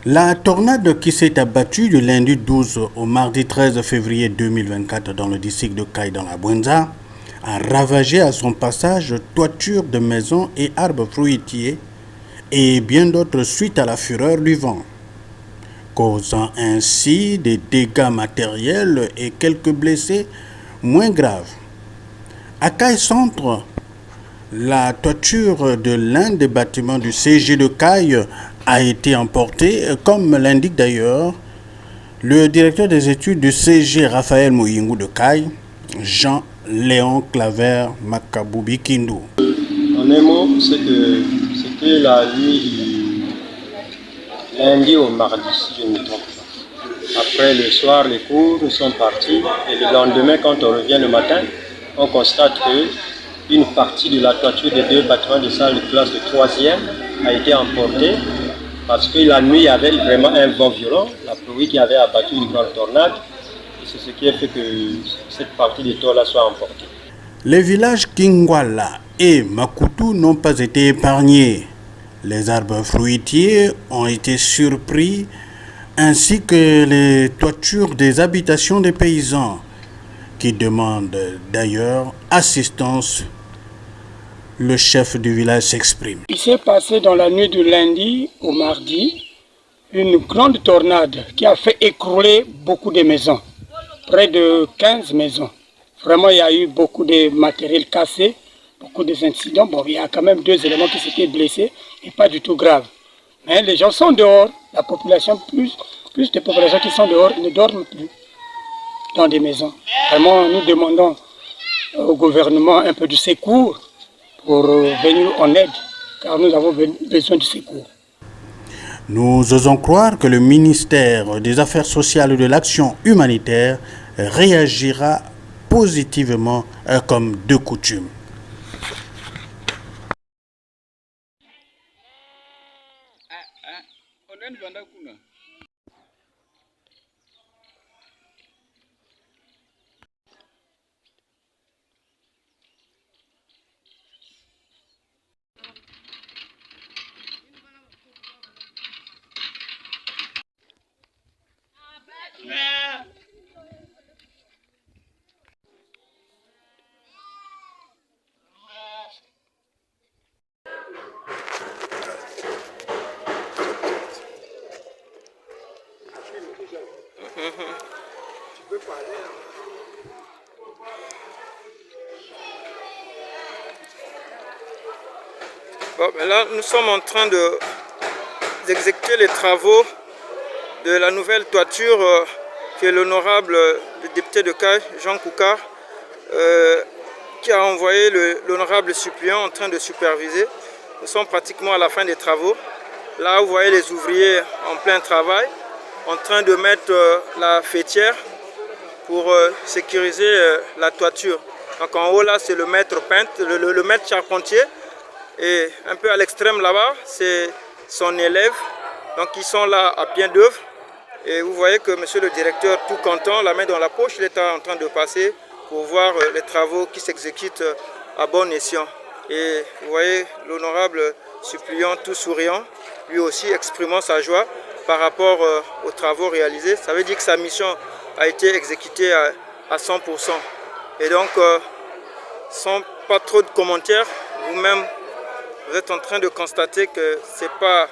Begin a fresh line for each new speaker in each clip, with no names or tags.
La tornade qui s'est abattue du lundi 12 au mardi 13 février 2024 dans le district de Kaï dans la Bouenza a ravagé à son passage toitures de maisons et arbres fruitiers et bien d'autres suite à la fureur du vent, causant ainsi des dégâts matériels et quelques blessés moins graves. À Kaï Centre, la toiture de l'un des bâtiments du CG de Kaï a été emportée, comme l'indique d'ailleurs le directeur des études du CG Raphaël Mouyingou de Kaï, Jean-Léon Claver Makaboubi Kindou.
En un mot, c'est que c'était la nuit du lundi au mardi, si je ne me trompe pas. Après le soir, les cours, nous sommes partis. Et le lendemain, quand on revient le matin, on constate que une partie de la toiture des deux bâtiments de salle de classe de 3e a été emportée parce que la nuit, il y avait vraiment un vent violent, la pluie qui avait abattu une grande tornade. Et c'est ce qui a fait que cette partie des toits-là soit emportée.
Les villages Kingwala et Makutu n'ont pas été épargnés. Les arbres fruitiers ont été surpris, ainsi que les toitures des habitations des paysans, qui demandent d'ailleurs assistance. Le chef du village s'exprime.
Il s'est passé dans la nuit du lundi au mardi une grande tornade qui a fait écrouler beaucoup de maisons, près de 15 maisons. Vraiment, il y a eu beaucoup de matériel cassé, beaucoup d'incidents. Bon, il y a quand même 2 éléments qui s'étaient blessés et pas du tout graves. Mais les gens sont dehors, la population, plus de populations qui sont dehors ne dorment plus dans des maisons. Vraiment, nous demandons au gouvernement un peu de secours pour venir en aide, car nous avons besoin de secours.
Nous osons croire que le ministère des Affaires sociales et de l'Action humanitaire réagira positivement comme de coutume.
Bon, là, nous sommes en train d'exécuter les travaux de la nouvelle toiture que l'honorable député de Kaï, Jean Koukar, qui a envoyé l'honorable suppléant en train de superviser. Nous sommes pratiquement à la fin des travaux. Là, vous voyez les ouvriers en plein travail, en train de mettre la faîtière pour sécuriser la toiture. Donc en haut, là, c'est le maître peintre, le maître charpentier. Et un peu à l'extrême là-bas, c'est son élève. Donc ils sont là à pied d'œuvre. Et vous voyez que monsieur le directeur, tout content, la main dans la poche, il est en train de passer pour voir les travaux qui s'exécutent à bon escient. Et vous voyez l'honorable suppliant tout souriant, lui aussi exprimant sa joie par rapport aux travaux réalisés. Ça veut dire que sa mission a été exécutée à 100%. Et donc, sans pas trop de commentaires, vous-même, vous êtes en train de constater que ce n'est pas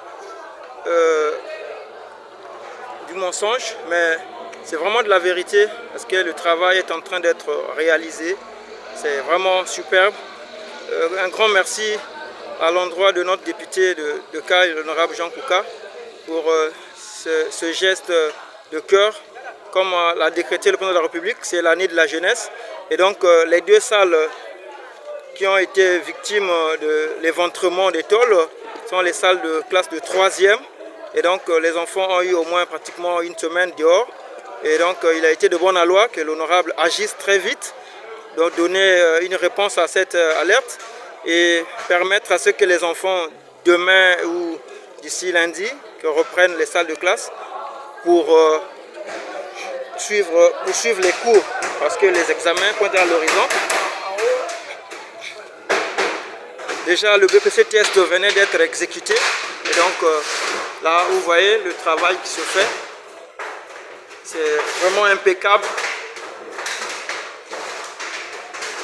du mensonge, mais c'est vraiment de la vérité parce que le travail est en train d'être réalisé. C'est vraiment superbe. Un grand merci à l'endroit de notre député de Kaï, l'honorable Jean Koukar, pour ce geste de cœur. Comme l'a décrété le président de la République, c'est l'année de la jeunesse. Et donc les 2 salles qui ont été victimes de l'éventrement des tôles sont les salles de classe de 3e. Et donc les enfants ont eu au moins pratiquement une semaine dehors. Et donc il a été de bonne loi que l'honorable agisse très vite, donc donner une réponse à cette alerte et permettre à ce que les enfants demain ou d'ici lundi que reprennent les salles de classe pour poursuivre les cours parce que les examens pointent à l'horizon. Déjà, le BPC test venait d'être exécuté et donc Là, vous voyez le travail qui se fait. C'est vraiment impeccable.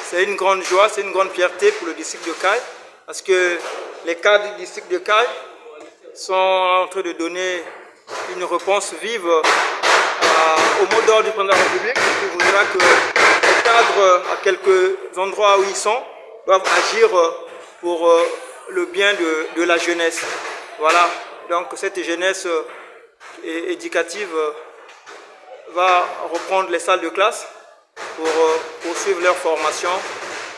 C'est une grande joie, c'est une grande fierté pour le district de Caille, parce que les cadres du district de Caille sont en train de donner une réponse vive au mot d'ordre du président de la République, qui voudra que les cadres, à quelques endroits où ils sont, doivent agir pour le bien de la jeunesse. Voilà, donc cette jeunesse éducative va reprendre les salles de classe pour poursuivre leur formation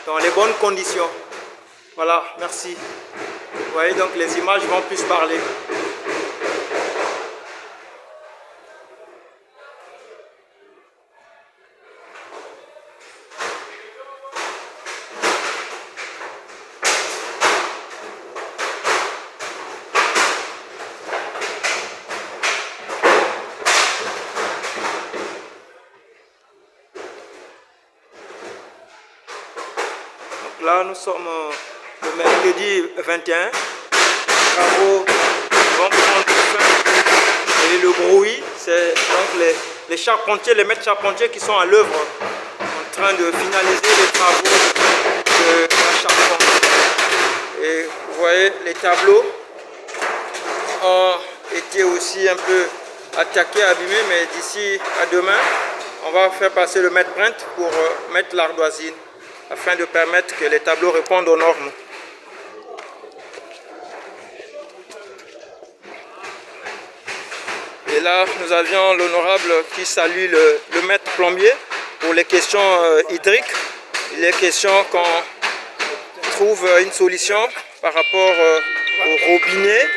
dans les bonnes conditions. Voilà, merci. Vous voyez, donc les images vont plus parler. Là, nous sommes le mercredi 21. Les travaux vont prendre fin. Et le bruit, c'est donc les charpentiers, les maîtres charpentiers qui sont à l'œuvre en train de finaliser les travaux de la charpente. Et vous voyez, les tableaux ont été aussi un peu attaqués, abîmés, mais d'ici à demain, on va faire passer le maître peintre pour mettre l'ardoisine, afin de permettre que les tableaux répondent aux normes. Et là, nous avions l'honorable qui salue le maître plombier pour les questions hydriques. Il est question qu'on trouve une solution par rapport au robinet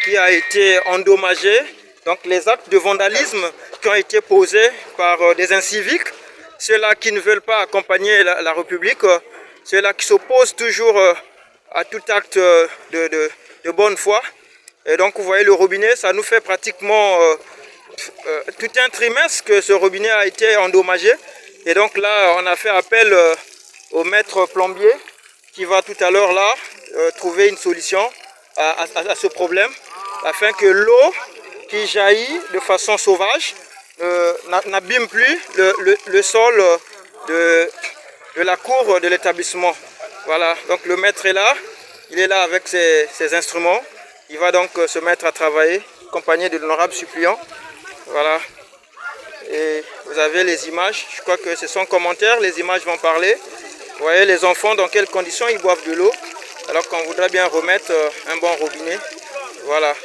qui a été endommagé. Donc les actes de vandalisme qui ont été posés par des inciviques, ceux-là qui ne veulent pas accompagner la République, ceux-là qui s'opposent toujours à tout acte de bonne foi. Et donc vous voyez le robinet, ça nous fait pratiquement tout un trimestre que ce robinet a été endommagé. Et donc là, on a fait appel au maître plombier qui va tout à l'heure là trouver une solution à ce problème, afin que l'eau qui jaillit de façon sauvage n'abîme plus le sol de la cour de l'établissement. Voilà, donc le maître est là, il est là avec ses instruments. Il va donc se mettre à travailler, accompagné de l'honorable suppléant. Voilà, et vous avez les images, je crois que c'est son commentaire, les images vont parler. Vous voyez les enfants dans quelles conditions ils boivent de l'eau, alors qu'on voudrait bien remettre un bon robinet. Voilà.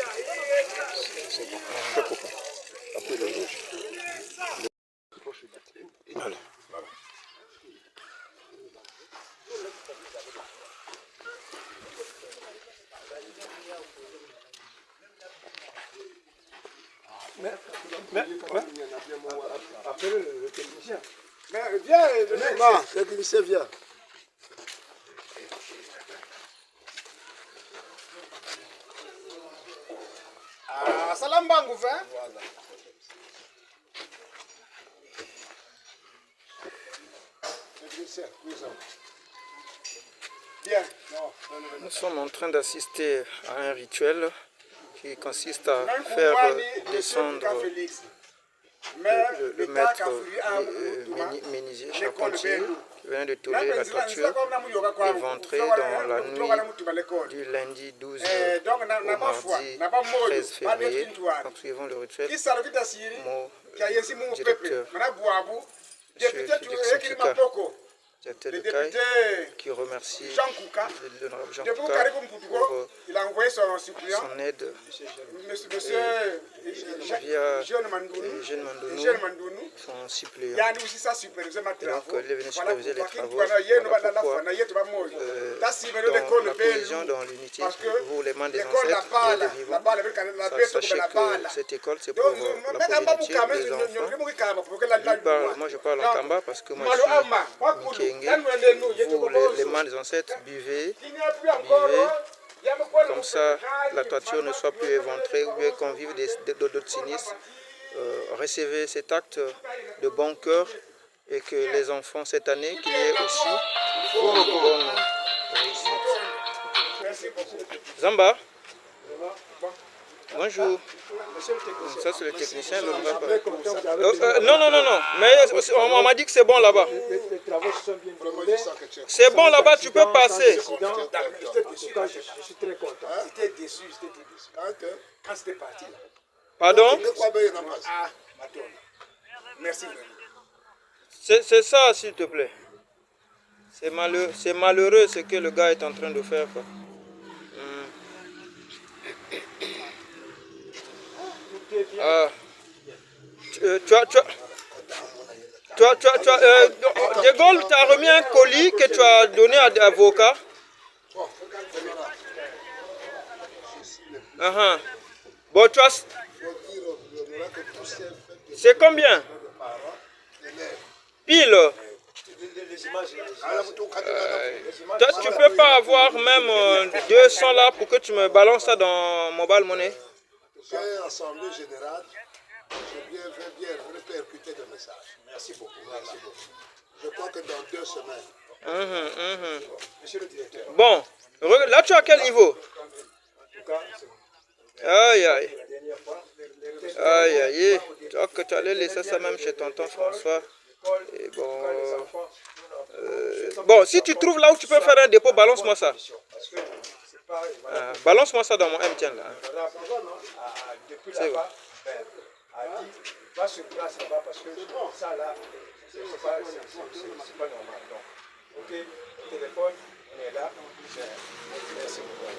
Appelez le technicien. Mais viens, le technicien vient. Ah, salam bango, hein?
Nous sommes en train d'assister à un rituel qui consiste à faire descendre le maître menuisier charpentier qui vient de tourner la toiture éventrée dans la nuit du lundi 12 au mardi 13 février. Donc suivant le rituel, mon directeur, directeur de Caille, qui remercie l'honorable Jean Kouka pour son aide via Jeune Mandounou, son suppléant. Et donc il est venu superviser les travaux. Voilà pourquoi dans la cohésion, dans l'unité, vous les mains des ancêtres et les vivants, sachez que cette école c'est pour la communauté, les enfants. Moi je parle en Kamba parce que moi je suis vous, les mains des ancêtres, buvez, comme ça la toiture ne soit plus éventrée ou bien qu'on vive d'autres sinistres. Recevez cet acte de bon cœur et que les enfants cette année, qu'il y ait aussi une bonne réussite. Zamba, Bonjour.
Monsieur le technicien.
Ça, c'est le technicien.
Très content, vous avez
Non, non, non, non. Mais on m'a dit que c'est bon là-bas.
les travaux se sont bien déroulés.
C'est bon là-bas, tu peux passer.
Je suis très content. J'étais déçu. Quand c'était parti là.
Pardon?
Ah, Maton. Merci vraiment.
C'est ça, s'il te plaît. C'est malheureux ce que le gars est en train de faire, quoi. Ah. De Gaulle t'a remis un colis que tu as donné à l'avocat. Bon, tu as... C'est combien? Pile. Toi, tu peux pas avoir même 200 là pour que tu me balances ça dans Mobile Money?
Assemblée générale, je vais bien répercuter le message. Merci beaucoup. Merci beaucoup. Je crois que dans 2 semaines.
Monsieur le directeur.
Bon, là tu es à quel niveau? Aïe aïe. Aïe aïe. Tu vois que tu allais laisser ça même chez tonton François. Et bon. Bon, si tu trouves là où tu peux faire un dépôt, balance-moi ça. Balance-moi ça dans mon MTN là.
C'est bon. Va sur place là-bas parce que ça là, c'est pas normal. Donc, ok, téléphone, on est là. Merci beaucoup.